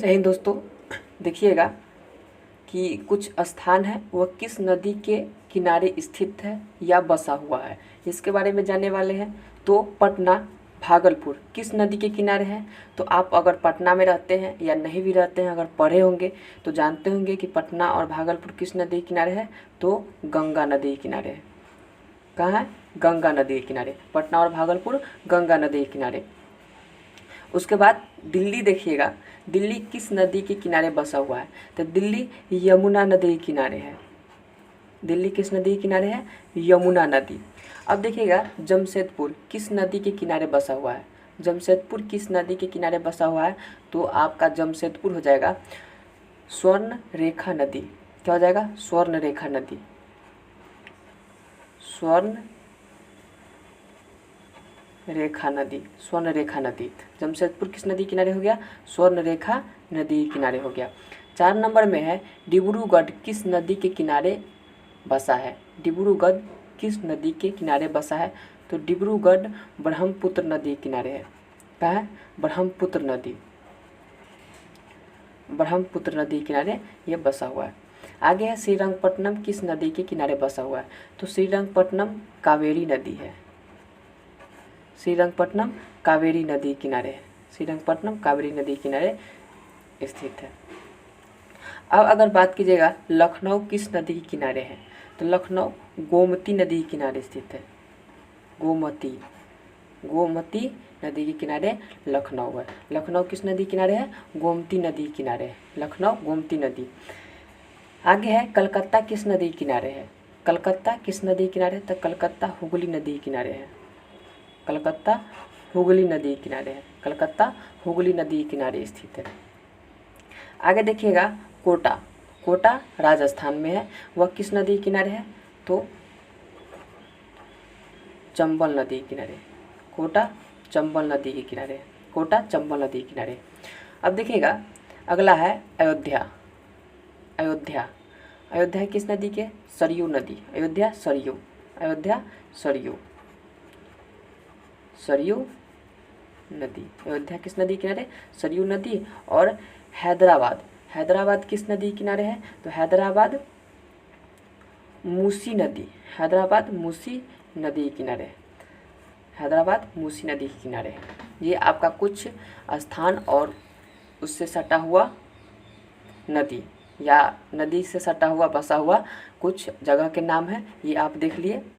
जय हिंद दोस्तों। देखिएगा कि कुछ स्थान है वह किस नदी के किनारे स्थित है या बसा हुआ है, इसके बारे में जानने वाले हैं। तो पटना भागलपुर किस नदी के किनारे है। तो आप अगर पटना में रहते हैं या नहीं भी रहते हैं, अगर पढ़े होंगे तो जानते होंगे कि पटना और भागलपुर किस नदी के किनारे है। तो गंगा नदी के किनारे है। कहाँ है? गंगा नदी के किनारे। पटना और भागलपुर गंगा नदी के किनारे। उसके बाद दिल्ली देखिएगा, दिल्ली किस नदी के किनारे बसा हुआ है। तो दिल्ली यमुना नदी के किनारे है। दिल्ली किस नदी के किनारे है? यमुना नदी। अब देखिएगा जमशेदपुर किस नदी के किनारे बसा हुआ है। जमशेदपुर किस नदी के किनारे बसा हुआ है। तो आपका जमशेदपुर हो जाएगा स्वर्ण रेखा नदी। क्या हो जाएगा? स्वर्ण रेखा नदी। स्वर्ण रेखा नदी, स्वर्ण रेखा नदी। जमशेदपुर किस नदी किनारे हो गया? स्वर्ण रेखा नदी किनारे हो गया। 4 नंबर में है डिब्रूगढ़ किस नदी के किनारे बसा है। डिब्रूगढ़ किस नदी के किनारे बसा है। तो डिब्रूगढ़ ब्रह्मपुत्र नदी के किनारे है। क्या है? ब्रह्मपुत्र नदी। ब्रह्मपुत्र नदी के किनारे ये बसा हुआ है। आगे है श्रीरंगपट्टनम किस नदी के किनारे बसा हुआ है। तो श्रीरंगपट्टनम कावेरी नदी है। श्रीरंगपट्टनम कावेरी नदी किनारे है। श्रीरंगपट्टनम कावेरी नदी किनारे स्थित है। अब अगर बात कीजिएगा लखनऊ किस नदी के किनारे है। तो लखनऊ गोमती नदी के किनारे स्थित है। गोमती, गोमती नदी के किनारे लखनऊ है। लखनऊ किस नदी किनारे है? गोमती नदी किनारे है। लखनऊ गोमती नदी। आगे है कलकत्ता किस नदी किनारे है। कलकत्ता किस नदी किनारे? तो कलकत्ता हुगली नदी किनारे है। कलकत्ता हुगली नदी किनारे है। कलकत्ता हुगली नदी किनारे स्थित है। आगे देखिएगा कोटा, कोटा राजस्थान में है। वह किस नदी किनारे है। तो चंबल नदी किनारे। कोटा चंबल नदी के किनारे है। कोटा चंबल नदी किनारे। अब देखिएगा अगला है अयोध्या। अयोध्या, अयोध्या किस नदी के? सरयू नदी। अयोध्या सरयू, अयोध्या सरयू, सरयू नदी। अयोध्या किस नदी किनारे? सरयू नदी। और हैदराबाद, हैदराबाद किस नदी किनारे है। तो हैदराबाद मूसी नदी। हैदराबाद मूसी नदी किनारे। हैदराबाद मूसी नदी के किनारे है। ये आपका कुछ स्थान और उससे सटा हुआ नदी या नदी से सटा हुआ बसा हुआ कुछ जगह के नाम है, ये आप देख लिए।